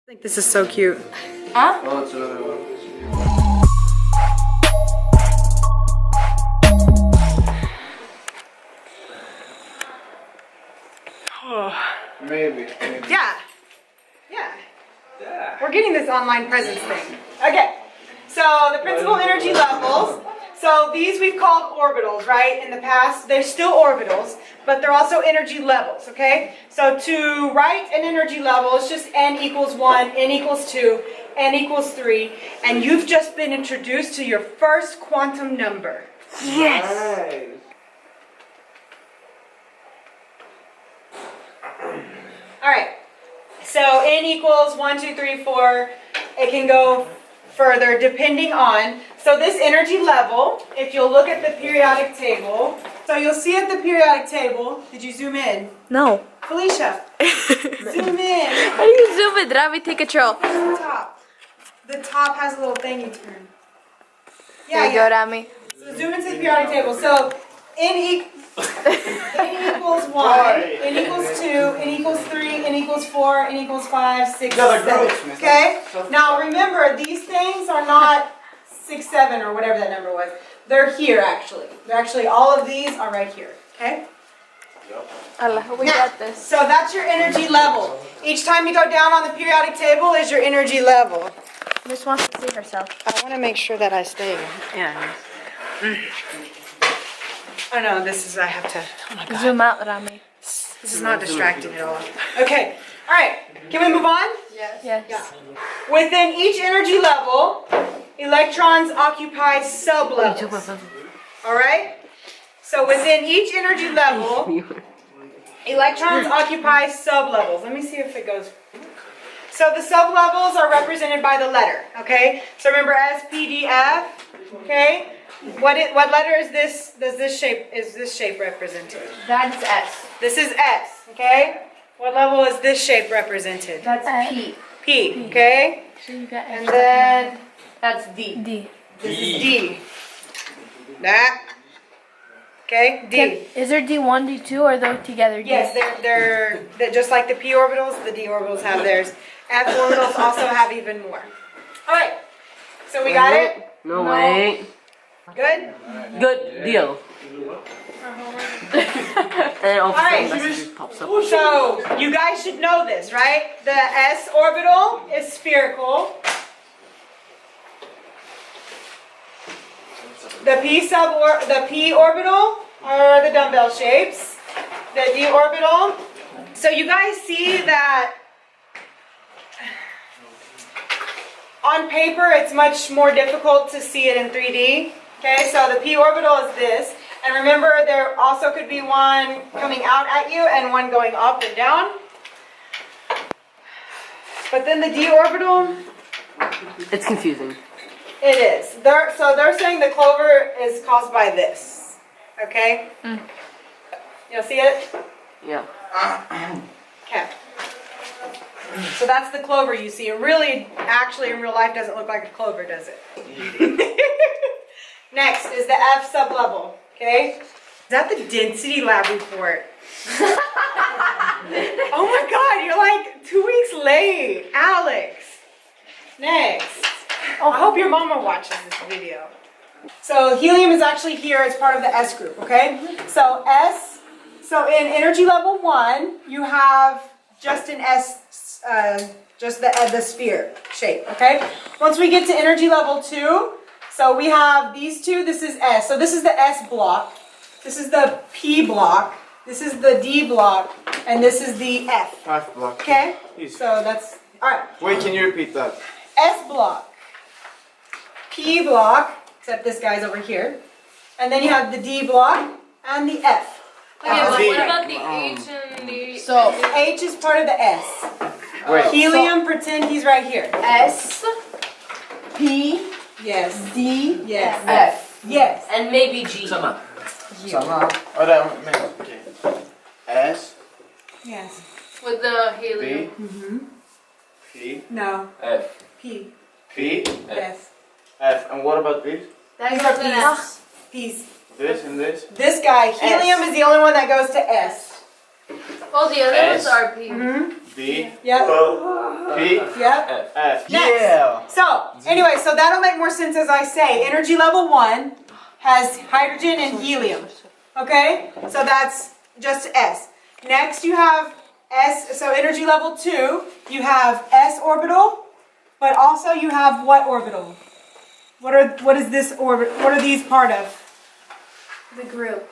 I think this is so cute. Huh? Oh, it's another one. Maybe. Yeah. We're getting this online presence thing. Okay. So the principal energy levels. So these we've called orbitals, right? In the past, they're still orbitals, but they're also energy levels, okay? So to write an energy level, it's just n equals 1, n equals 2, n equals 3, and you've just been introduced to your first quantum number. Yes. Nice. All right. So n equals 1, 2, 3, 4. It can go further depending on, so this energy level, if you'll look at the periodic table, so you'll see at the periodic table, did you zoom in? No. Felicia, zoom in. How do you zoom it? Ravi, take control. The top. The top has a little thing you turn. Here you go, Rami. So zoom into the periodic table. So n equals 1, n equals 2, n equals 3, n equals 4, n equals 5, 6, 7. Okay? Now remember, these things are not 6, 7 or whatever that number was. They're here actually. They're actually, all of these are right here. Okay? Allah, we Now, got this. so that's your energy level. Each time you go down on the periodic table is your energy level. Miss wants to see herself. I want to make sure that I stay. Yeah. Oh no, this is, I have to, oh my God. Zoom out, Rami. This is not distracting at all. Okay, all right, can we move on? Yes. Yeah. Within each energy level, electrons occupy sublevels. All right? So within each energy level, electrons occupy sublevels. Let me see if it goes. So the sublevels are represented by the letter, okay? So remember S, P, D, F, okay? What letter is this? Is this shape represented? That's S. This is S, okay? What level is this shape represented? That's P. P, okay? So you got And then that's D. D. this is D. That. Okay, D. Is there D1, D2, or those together? D? Yes, they're just like the P orbitals, the D orbitals have theirs. F orbitals also have even more. All right, so we got it? No, wait. Good? Good deal. And all of a Alright. sudden message pops up. So, you guys should know this, right? The S orbital is spherical. The P orbital are the dumbbell shapes. The D orbital. So you guys see that on paper it's much more difficult to see it in 3D. Okay, so the P orbital is this. And remember, there also could be one coming out at you and one going up and down. But then the D orbital, It's confusing. it is. So they're saying the clover is caused by this. Okay? You'll see it? Yeah. Okay. So that's the clover you see. It really, actually, in real life doesn't look like a clover, does it? Next is the F sublevel. Okay? Is that the density lab report? Oh my God, you're like 2 weeks late, Alex. Next. Oh, I hope your mama watches this video. So helium is actually here as part of the S group, okay? So S, so in energy level 1, you have just an S, just the sphere shape, okay? Once we get to energy level 2, so we have these two, this is S. So this is the S block, this is the P block, this is the D block, and this is the F. Half block. Okay? Easy. So that's, alright. Wait, can you repeat that? S block, P block, except this guy's over here, and then you have the D block and the F. Okay, but D. what about the H and the... So H is part of the S. Wait. Helium, pretend he's right here. S, P, Yes. D, Yes. F. Yes. And maybe G. Sama. Oh, that okay. S, Yes. With the B, helium. P, No. F. P. P, Yes. F. And what about this? These are P's. P's. This and this? This guy, helium, is the only one that goes to S. Oh, the other S. ones are P. D. Yep. P. Yep. F. Next. Yeah. So, anyway, so that'll make more sense as I say. Energy level 1 has hydrogen and helium. Okay? So that's just S. Next you have S, so energy level 2, you have S orbital, but also you have what orbital? What is this orbit? What are these part of? The group.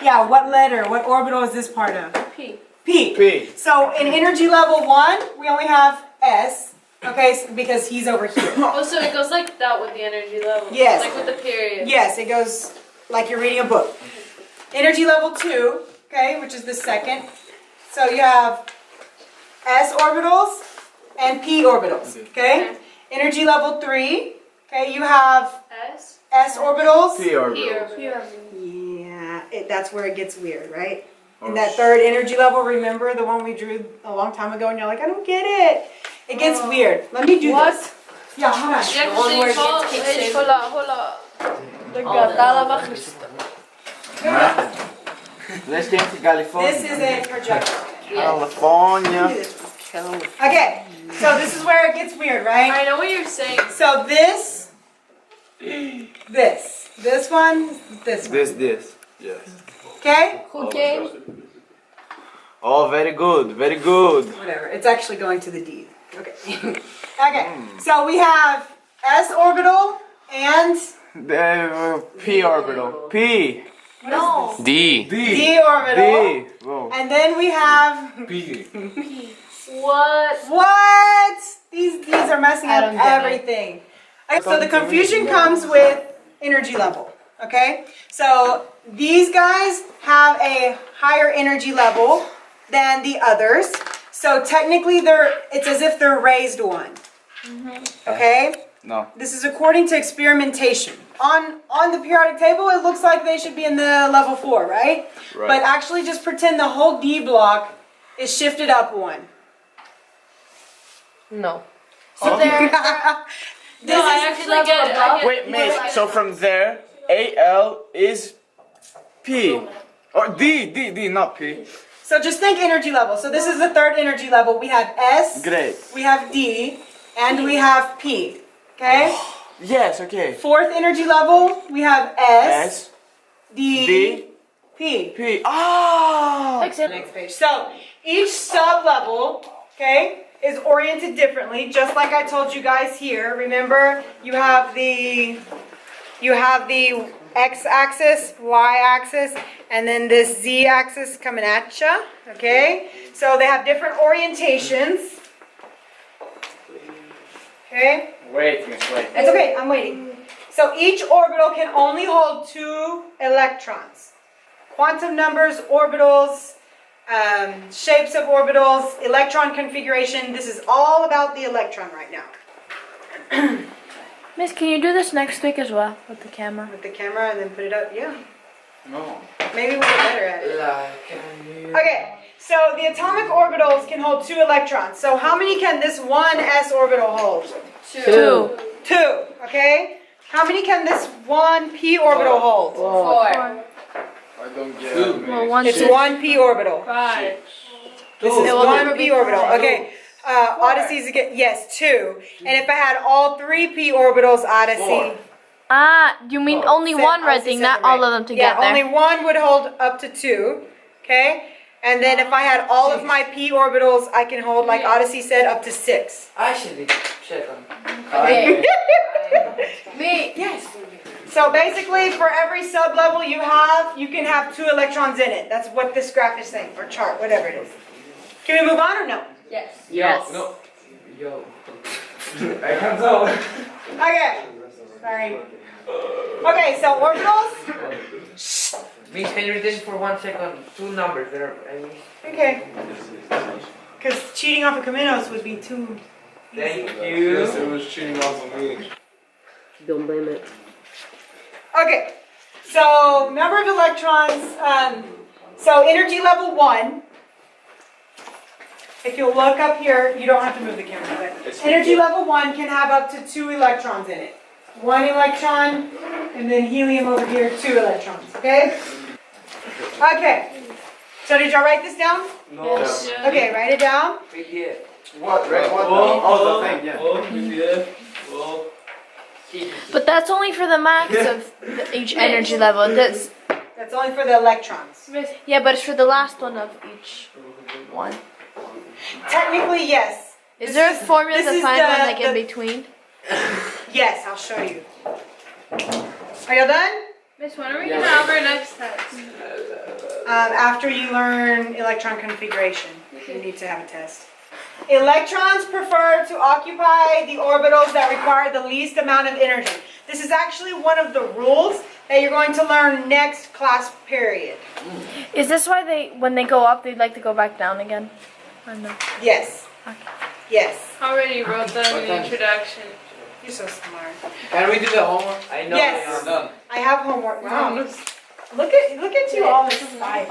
Yeah, what letter? What orbital is this part of? P. P. P. So in energy level 1, we only have S, okay, because he's over here. Oh, so it goes like that with the energy level. Yes. Like with the period. Yes, it goes like you're reading a book. Energy level 2, okay, which is the second. So you have S orbitals and P orbitals, okay? Energy level 3, okay, you have S. S orbitals. P orbital. Here. Yeah, that's where it gets weird, right? In that third energy level, remember the one we drew a long time ago and you're like, I don't get it. It gets weird. Let me do this. Yeah, hold on. Yeah, one where it because gets kicked in. hola. Let's dance to California. This is a projector. California. Okay, so this is where it gets weird, right? I know what you're saying. So this one, this one. This. Yes. Okay? Okay. Oh, very good. Very good. Whatever. It's actually going to the D. Okay. Okay. So we have S orbital and The P orbital. P. No. D. D orbital. D. Whoa. And then we have What? what? These are messing I up don't get it. everything. Okay, so the confusion comes with energy level. Okay? So these guys have a higher energy level than the others. So technically it's as if they're raised one. Okay? No. This is according to experimentation. On the periodic table, it looks like they should be in the level 4, right? Right. But actually just pretend the whole D block is shifted up one. No. So they're. No, I actually get it. I get Wait, it. miss. So from there, AL is P. Or D, not P. So just think energy level. So this is the third energy level. We have S, Great. we have D, and we have P. Okay? Yes, okay. Fourth energy level, we have S, S, D, D, P. P. Ah! Next page. So each sub-level, okay, is oriented differently, just like I told you guys here. Remember, you have the x-axis, y-axis, and then this z-axis coming at you, okay? So they have different orientations, okay? Wait, miss, wait. It's okay, I'm waiting. So each orbital can only hold 2 electrons. Quantum numbers, orbitals, shapes of orbitals, electron configuration. This is all about the electron right now. Miss, can you do this next week as well with the camera? With the camera and then put it up, yeah. No. Maybe we'll get better at it. Okay, so the atomic orbitals can hold 2 electrons. So how many can this one s orbital hold? 2. 2, okay? How many can this one p orbital hold? 4. I don't get it. Well, 1, It's 2. 1 p orbital. 5. This is It will never 1 be p orbital. five. Okay. Odyssey's again. Yes, 2. And if I had all 3 p orbitals, Odyssey. Ah, you mean only said- one red Odyssey thing, said not the all right. of them together. Yeah, only one would hold up to 2. Okay. And then if I had all of my p orbitals, I can hold, like Odyssey said, up to 6. Actually, check on. Okay. Me. Yes. So basically, for every sub-level you can have 2 electrons in it. That's what this graph is saying, or chart, whatever it is. Can we move on or no? Yes. Yes. No. Yo. I can't tell. Okay. Sorry. Okay, so orbitals. Miss, can you read this for 1 second? 2 numbers there. I mean, Okay. Because cheating off of Caminos would be too. thank you. it was cheating off of me. Don't blame it. Okay. So number of electrons. So energy level 1. If you'll look up here, you don't have to move the camera, but energy level 1 can have up to 2 electrons in it. 1 electron, and then helium over here, 2 electrons, okay? Okay. So did y'all write this down? No. Yes. Okay, write it down. What? Right? What? Oh, the thing. Yeah. But that's only for the max of each energy level. That's That's only for the electrons. yeah, but it's for the last one of each one. Technically, yes. Is there a formula this to is find the- one like in the- between? Yes, I'll show you. Are you done? Miss, when are we gonna have our next test? After you learn electron configuration, you need to have a test. Electrons prefer to occupy the orbitals that require the least amount of energy. This is actually one of the rules that you're going to learn next class period. Is this why when they go up, they'd like to go back down again? Or no? Yes. Okay. Yes. Already wrote that in the introduction. You're so smart. Can we do the homework? I know Yes. they are done. I have homework. Wow. Look at you all inspired.